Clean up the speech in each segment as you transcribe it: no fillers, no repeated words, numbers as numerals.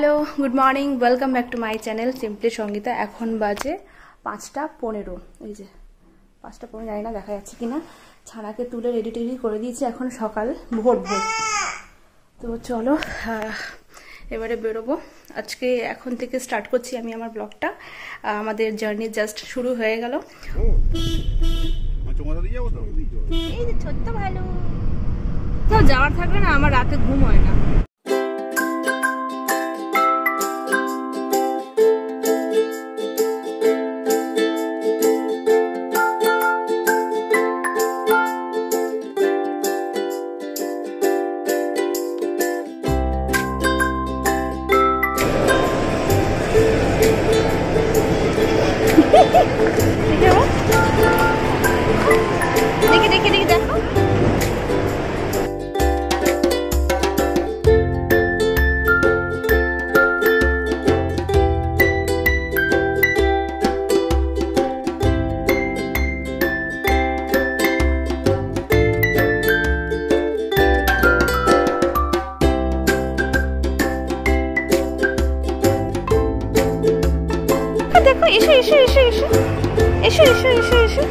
Hello, good morning, welcome back to my channel simply Sangeeta. এখন বাজে 5টা 15। এই যে 5টা 15, জানি না দেখা যাচ্ছে কিনা। ছানাকে তুলে রেডি টেডি করে দিয়েছি, এখন সকাল ভোর। তো চলো এবারে বেরোবো। আজকে এখন থেকে স্টার্ট করছি আমি আমার ব্লগটা। আমাদের জার্নি জাস্ট শুরু হয়ে গেল। এই যে ছোট্ট ভালো যাওয়ার থাকলে না, আমার রাতে ঘুম হয় না। দেখি দেখো, দেখো, এসো এসো এসো এসো এসো এসো এসো এসো।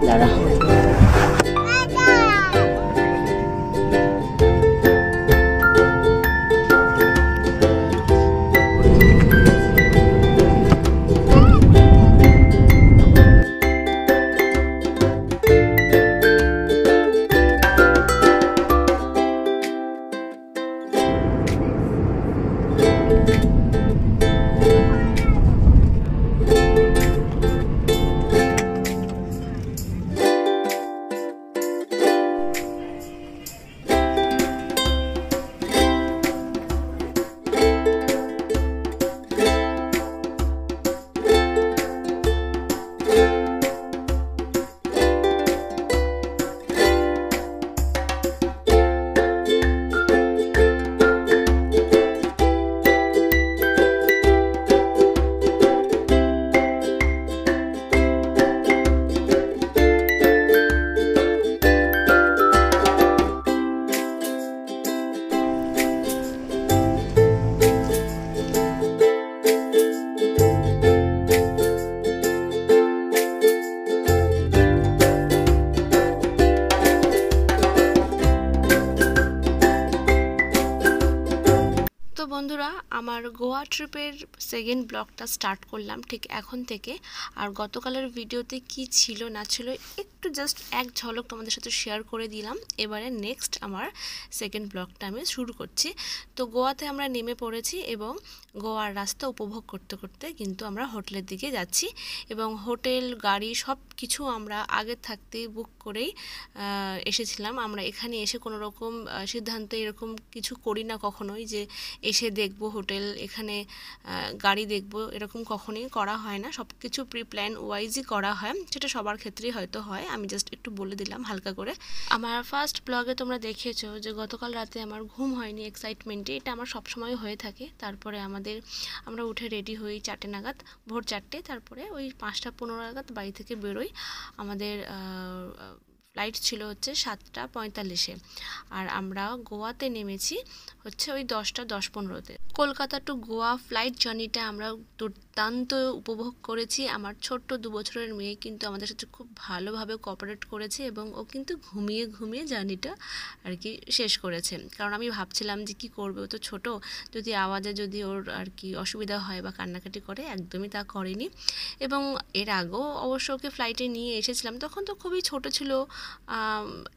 দাঁড়া, বন্ধুরা, আমার গোয়া ট্রিপের সেকেন্ড ব্লগটা স্টার্ট করলাম ঠিক এখন থেকে। আর গতকালের ভিডিওতে কি ছিল না ছিল একটু জাস্ট এক ঝলক তোমাদের সাথে শেয়ার করে দিলাম। এবারে নেক্সট আমার সেকেন্ড ব্লগটা আমি শুরু করছি। তো গোয়াতে আমরা নেমে পড়েছি এবং গোয়ার রাস্তা উপভোগ করতে করতে কিন্তু আমরা হোটেলের দিকে যাচ্ছি। এবং হোটেল, গাড়ি সব কিছু আমরা আগে থাকতে বুক করেই এসেছিলাম। আমরা এখানে এসে কোনো রকম সিদ্ধান্ত এরকম কিছু করি না কখনোই, যে এসে দেখবো হোটেল, এখানে গাড়ি দেখবো, এরকম কখনোই করা হয় না। সব কিছু প্রি প্ল্যান ওয়াইজই করা হয়, সেটা সবার ক্ষেত্রেই হয়তো হয়। আমি জাস্ট একটু বলে দিলাম হালকা করে। আমার ফার্স্ট ব্লগে তোমরা দেখেছো যে গতকাল রাতে আমার ঘুম হয়নি এক্সাইটমেন্টে, এটা আমার সবসময় হয়ে থাকে। তারপরে আমরা উঠে রেডি হই 4টে নাগাদ, ভোর 4টে। তারপরে ওই 5টা 15 নাগাদ বাড়ি থেকে বেরোই। আমাদের ফ্লাইট ছিল হচ্ছে 7টা 45-এ, আর আমরা গোয়াতে নেমেছি হচ্ছে ওই 10টা 10-15-তে। কলকাতা টু গোয়া ফ্লাইট জার্নিটা আমরা দুর্দান্ত উপভোগ করেছি। আমার ছোট্ট 2 বছরের মেয়ে কিন্তু আমাদের সাথে খুব ভালোভাবে কোঅপারেট করেছে এবং ও কিন্তু ঘুমিয়ে ঘুমিয়ে জার্নিটা আর কি শেষ করেছে। কারণ আমি ভাবছিলাম যে কি করবে, ও তো ছোট, যদি আওয়াজে যদি ওর আর কি অসুবিধা হয় বা কান্নাকাটি করে, একদমই তা করেনি। এবং এর আগেও অবশ্য ওকে ফ্লাইটে নিয়ে এসেছিলাম, তখন তো খুবই ছোট ছিল।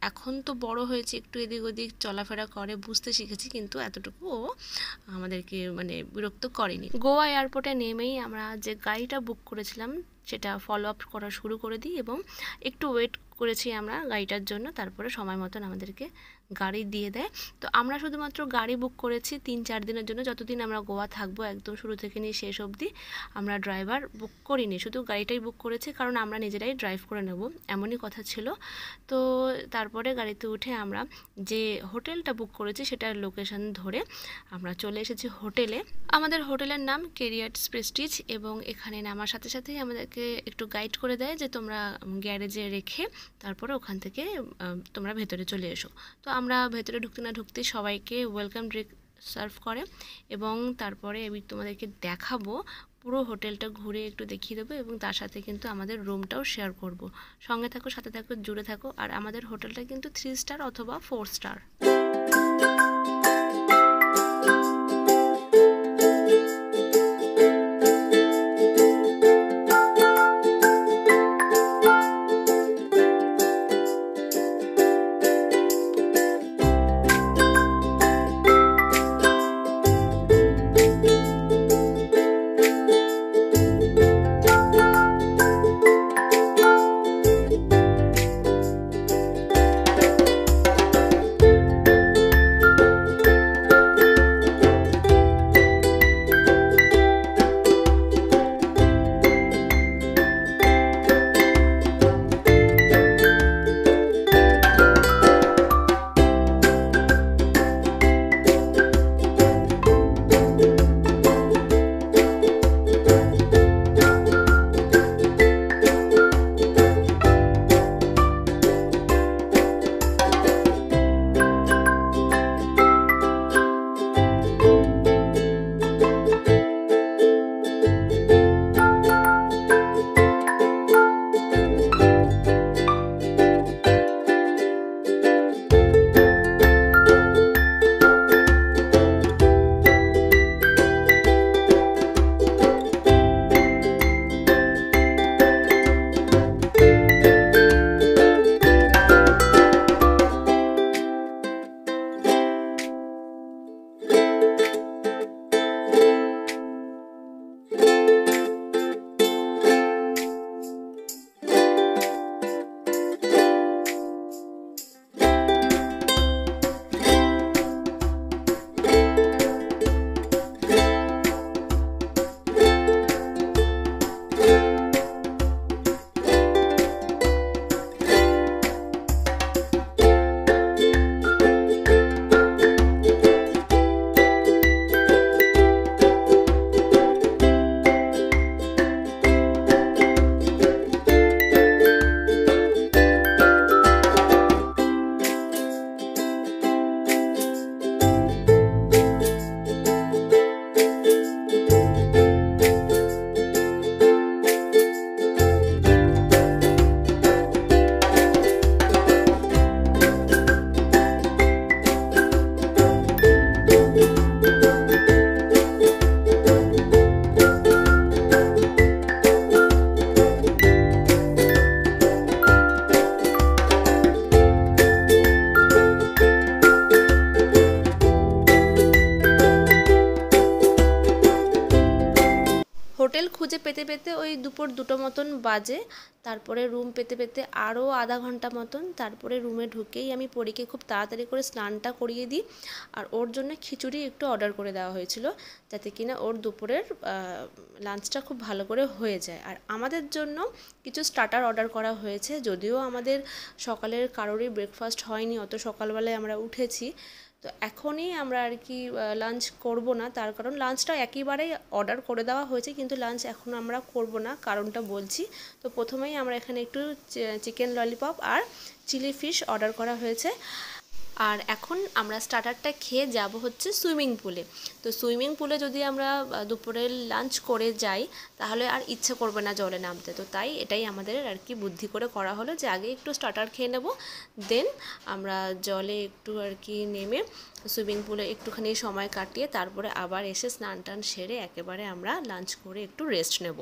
এখন তো বড় হয়েছে, একটু এদিক ওদিক চলাফেরা করে, বুঝতে শিখেছি, কিন্তু এতটুকু ও আমাদেরকে মানে বিরক্ত করেনি। গোয়া এয়ারপোর্টে নেমেই আমরা যে গাড়িটা বুক করেছিলাম সেটা ফলো আপ করা শুরু করে দিই এবং একটু ওয়েট করেছি আমরা গাড়িটার জন্য, তারপরে সময় মতন আমাদেরকে গাড়ি দিয়ে দেয়। তো আমরা শুধুমাত্র গাড়ি বুক করেছি 3-4 দিনের জন্য, যতদিন আমরা গোয়া থাকবো একদম শুরু থেকে নিয়ে শেষ অবধি আমরা ড্রাইভার বুক করিনি, শুধু গাড়িটাই বুক করেছি, কারণ আমরা নিজেরাই ড্রাইভ করে নেব এমনই কথা ছিল। তো তারপরে গাড়িতে উঠে আমরা যে হোটেলটা বুক করেছি সেটার লোকেশন ধরে আমরা চলে এসেছি হোটেলে। আমাদের হোটেলের নাম ক্যারিয়াটস প্রেস্টিজ, এবং এখানে নামার সাথে সাথেই আমাদেরকে একটু গাইড করে দেয় যে তোমরা গ্যারেজে রেখে তারপরে ওখান থেকে তোমরা ভেতরে চলে এসো। তো আমরা ভেতরে ঢুকতে না ঢুকতে সবাইকে ওয়েলকাম ড্রিঙ্ক সার্ভ করে, এবং তারপরে আমি তোমাদেরকে দেখাবো, পুরো হোটেলটা ঘুরে একটু দেখিয়ে দেবো, এবং তার সাথে কিন্তু আমাদের রুমটাও শেয়ার করব। সঙ্গে থাকো, সাথে থাকো, জুড়ে থাকো। আর আমাদের হোটেলটা কিন্তু 3 স্টার অথবা 4 স্টার। হোটেল খুঁজে পেতে পেতে ওই দুপুর 2টো মতন বাজে। তারপরে রুম পেতে পেতে আরও আধা ঘন্টা মতন। তারপরে রুমে ঢুকেই আমি পরীকে খুব তাড়াতাড়ি করে স্নানটা করিয়ে দিই, আর ওর জন্য খিচুড়ি একটু অর্ডার করে দেওয়া হয়েছিল, যাতে কিনা ওর দুপুরের লাঞ্চটা খুব ভালো করে হয়ে যায়। আর আমাদের জন্য কিছু স্টার্টার অর্ডার করা হয়েছে, যদিও আমাদের সকালের কারোরই ব্রেকফাস্ট হয়নি, অত সকালবেলায় আমরা উঠেছি। তো এখনই আমরা আর কি লাঞ্চ করব না, তার কারণ লাঞ্চটা একেবারেই অর্ডার করে দেওয়া হয়েছে, কিন্তু লাঞ্চ এখন আমরা করব না, কারণটা বলছি। তো প্রথমেই আমরা এখানে একটু চিকেন ললিপপ আর চিলি ফিশ অর্ডার করা হয়েছে। আর এখন আমরা স্টার্টারটা খেয়ে যাব হচ্ছে সুইমিং পুলে। তো সুইমিং পুলে যদি আমরা দুপুরের লাঞ্চ করে যাই তাহলে আর ইচ্ছে করবে না জলে নামতে, তো তাই এটাই আমাদের আর কি বুদ্ধি করে করা হলো যে আগে একটু স্টার্টার খেয়ে নেব, দেন আমরা জলে একটু আর কি নেমে সুইমিং পুলে একটুখানি সময় কাটিয়ে তারপরে আবার এসে স্নান টান সেরে একেবারে আমরা লাঞ্চ করে একটু রেস্ট নেব।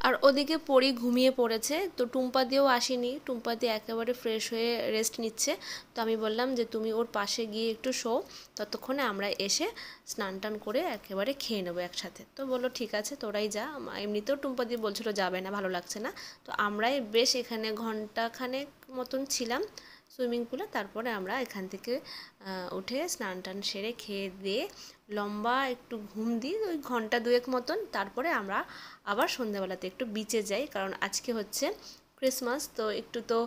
আর ওদিকে পরি ঘুমিয়ে পড়েছে, তো টুম্পা দিয়েও আসেনি, টুম্পা দিয়ে একেবারে ফ্রেশ হয়ে রেস্ট নিচ্ছে। তো আমি বললাম যে তুমি ওর পাশে গিয়ে একটু শো, ততক্ষণে আমরা এসে স্নান টান করে একেবারে খেয়ে নেবো একসাথে। তো বললো ঠিক আছে তোরাই যা, এমনিতেও টুম্পা দিয়ে বলছিল যাবে না, ভালো লাগছে না। তো আমরাই বেশ এখানে ঘন্টাখানেক মতন ছিলাম সুইমিং পুলে। তারপরে আমরা এখান থেকে উঠে স্নান টান সেরে খেয়ে দিয়ে লম্বা একটু ঘুম দিই, ওই ঘন্টা দুয়েক মতন। তারপরে আমরা আবার সন্ধ্যাবেলাতে একটু বিচে যাই, কারণ আজকে হচ্ছে ক্রিসমাস, তো একটু তো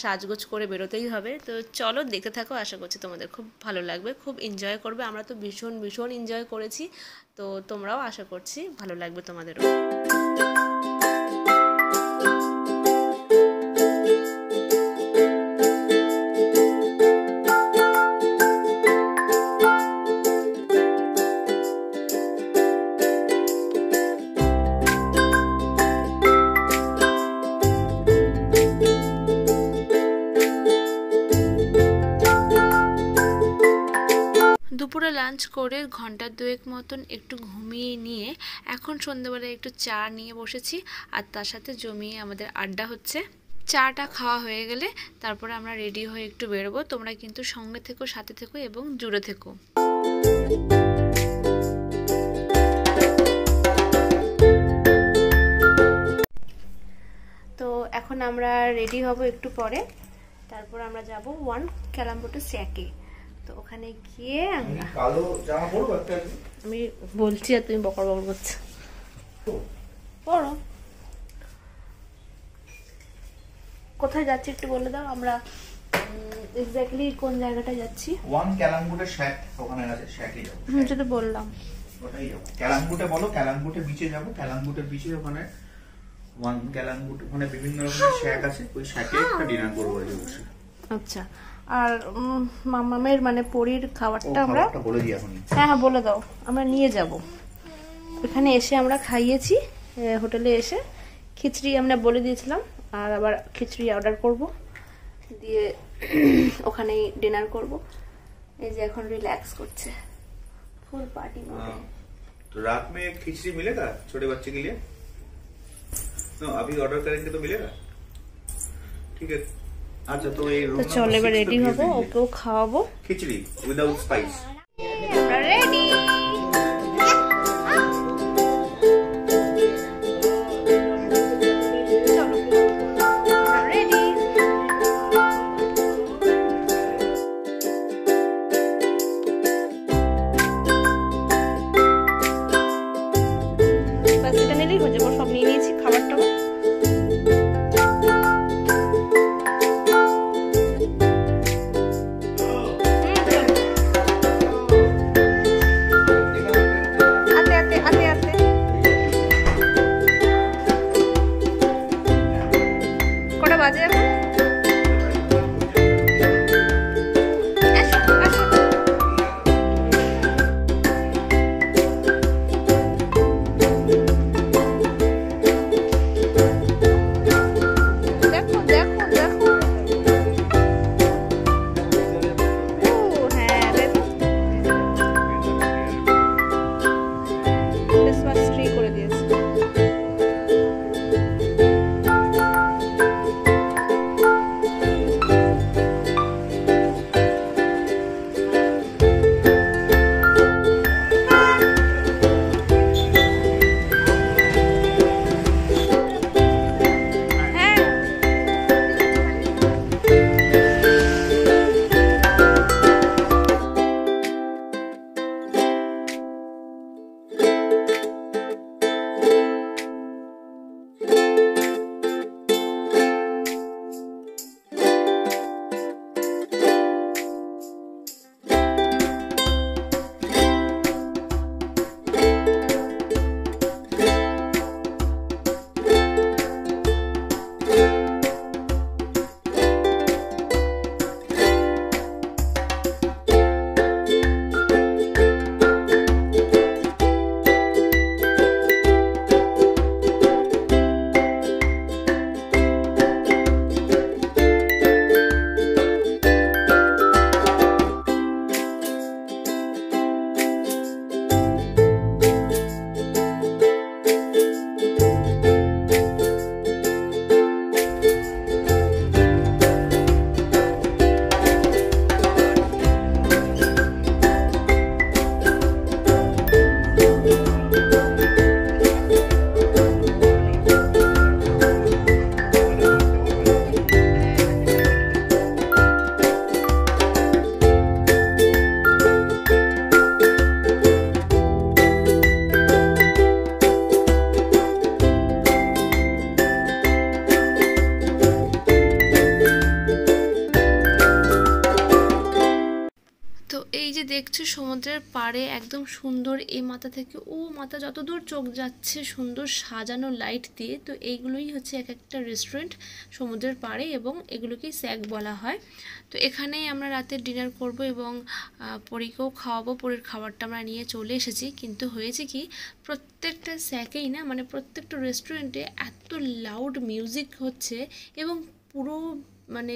সাজগোজ করে বেরোতেই হবে। তো চলো দেখতে থাকো, আশা করছি তোমাদের খুব ভালো লাগবে, খুব এনজয় করবে। আমরা তো ভীষণ ভীষণ এনজয় করেছি, তো তোমরাও আশা করছি ভালো লাগবে তোমাদেরও। দুপুরে লাঞ্চ করে ঘন্টা দুয়েক মতন একটু ঘুমিয়ে নিয়ে এখন সন্ধ্যাবেলায় একটু চা নিয়ে বসেছি, আর তার সাথে জমিয়ে আমাদের আড্ডা হচ্ছে। চাটা খাওয়া হয়ে গেলে তারপরে আমরা রেডি হয়ে একটু বেরোবো। তোমরা কিন্তু সঙ্গে থেকো, সাথে থেকো এবং জুড়ে থেকো। তো এখন আমরা রেডি হব একটু পরে, তারপর আমরা যাব ওয়ান ক্যালাম্বোটো স্যাকে। তো ওখানে গিয়ে কালো জামা পরবো একটা, আমি বলছি আর তুমি বকর বকর করছো। পরো। কোথায় যাচ্ছি একটু বলে দাও, আমরা এক্স্যাক্টলি কোন জায়গাটা যাচ্ছি? ওয়ান ক্যালাম্বুটে শ্যাক ওখানে আছে, শ্যাকে যাব। যেটা বললাম ওটাই যাব। ক্যালাম্বুটে বলো, ক্যালাম্বুটে বিচে যাব। ক্যালাম্বুটে বিচে ওখানে ওয়ান ক্যালাম্বুট, ওখানে বিভিন্ন রকমের শ্যাক আছে, ওই শ্যাকে একটা ডিনার করবো আজ বসে। আচ্ছা, আর মামামের মানে পরীর খাবারটা আমরা বলে দিই এখনই। হ্যাঁ হ্যাঁ বলে দাও, আমরা নিয়ে যাব। এখানে এসে আমরা খাইয়েছি, হোটেলে এসে খিচড়ি আমরা বলে দিয়েছিলাম, আর আবার খিচড়ি অর্ডার করব, দিয়ে ওখানেই ডিনার করব। এই যে এখন রিল্যাক্স করছে, ফুল पार्टी मोड। तो रात में खिचड़ी मिलेगा छोटे बच्चे के लिए? नो अभी ऑर्डर करेंगे तो मिलेगा, ठीक है। अच्छा तो ये रूम चलो এবার রেডি হব, ওকেও খাওয়াবো खिचड़ी विदाउट स्पाइस। আমরা রেডি। তো এই যে দেখছো সমুদ্রের পাড়ে একদম সুন্দর এই মাথা থেকে ও মাথা যতদূর চোখ যাচ্ছে সুন্দর সাজানো লাইট দিয়ে। তো এইগুলোই হচ্ছে এক একটা রেস্টুরেন্ট সমুদ্রের পাড়ে এবং এগুলোকেই স্যাক বলা হয়। তো এখানেই আমরা রাতের ডিনার করব এবং পরীকেও খাওয়াবো। পরীর খাবারটা আমরা নিয়ে চলে এসেছি, কিন্তু হয়েছে কি প্রত্যেকটা স্যাকেই না মানে প্রত্যেকটা রেস্টুরেন্টে এত লাউড মিউজিক হচ্ছে এবং পুরো মানে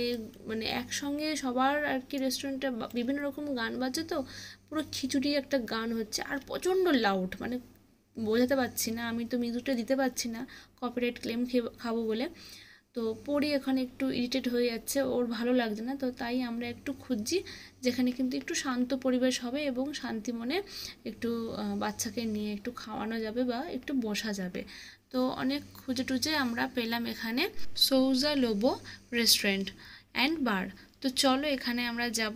মানে একসঙ্গে সবার আর কি রেস্টুরেন্টে বিভিন্ন রকম গান বাজছে। তো পুরো খিচুড়ি একটা গান হচ্ছে আর প্রচণ্ড লাউড, মানে বোঝাতে পারছি না, আমি তো মিউজিকটা দিতে পারছি না, কপিরাইট ক্লেম খাবো বলে। তো পড়ি এখানে একটু ইরিটেট হয়ে যাচ্ছে, ওর ভালো লাগছে না। তো তাই আমরা একটু খুঁজছি যেখানে কিন্তু একটু শান্ত পরিবেশ হবে এবং শান্তি মনে একটু বাচ্চাকে নিয়ে একটু খাওয়ানো যাবে বা একটু বসা যাবে। তো অনেক খুঁজে টুজে আমরা পেলাম এখানে সৌজা লোবো রেস্টুরেন্ট অ্যান্ড বার। তো চলো এখানে আমরা যাব।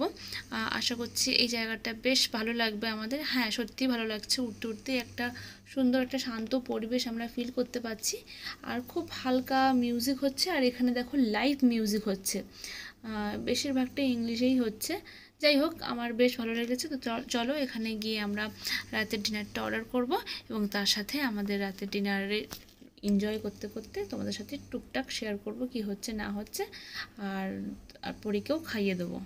আশা করছি এই জায়গাটা বেশ ভালো লাগবে আমাদের। হ্যাঁ সত্যিই ভালো লাগছে, উঠতে উঠতে একটা সুন্দর একটা শান্ত পরিবেশ আমরা ফিল করতে পারছি আর খুব হালকা মিউজিক হচ্ছে। আর এখানে দেখো লাইভ মিউজিক হচ্ছে, বেশিরভাগটা ইংলিশেই হচ্ছে। যাই হোক আমার বেশ ভালো লেগেছে। তো চলো এখানে গিয়ে আমরা রাতের ডিনারটা অর্ডার করব এবং তার সাথে আমাদের রাতের ডিনারে এনজয় করতে করতে তোমাদের সাথে টুকটাক শেয়ার করব কি হচ্ছে না হচ্ছে, আর পরীকেও খাইয়ে দেবো।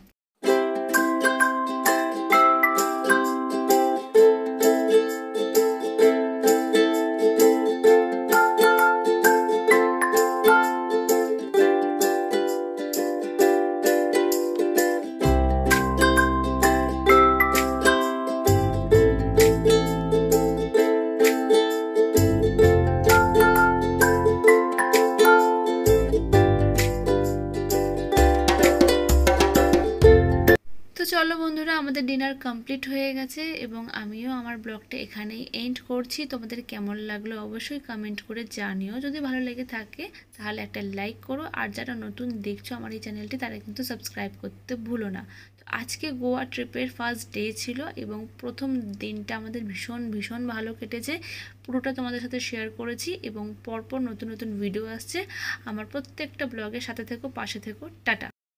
চলো বন্ধুরা আমাদের ডিনার কমপ্লিট হয়ে গেছে এবং আমিও আমার ব্লগটা এখানেই এন্ড করছি। তোমাদের কেমন লাগলো অবশ্যই কমেন্ট করে জানিও। যদি ভালো লেগে থাকে তাহলে একটা লাইক করো, আর যারা নতুন দেখছো আমার এই চ্যানেলটি তারা কিন্তু সাবস্ক্রাইব করতে ভুলো না। তো আজকে গোয়া ট্রিপের ফার্স্ট ডে ছিল এবং প্রথম দিনটা আমাদের ভীষণ ভীষণ ভালো কেটেছে। পুরোটা তোমাদের সাথে শেয়ার করেছি এবং পরপর নতুন নতুন ভিডিও আসছে। আমার প্রত্যেকটা ব্লগের সাথে থেকো, পাশে থেকো। টাটা।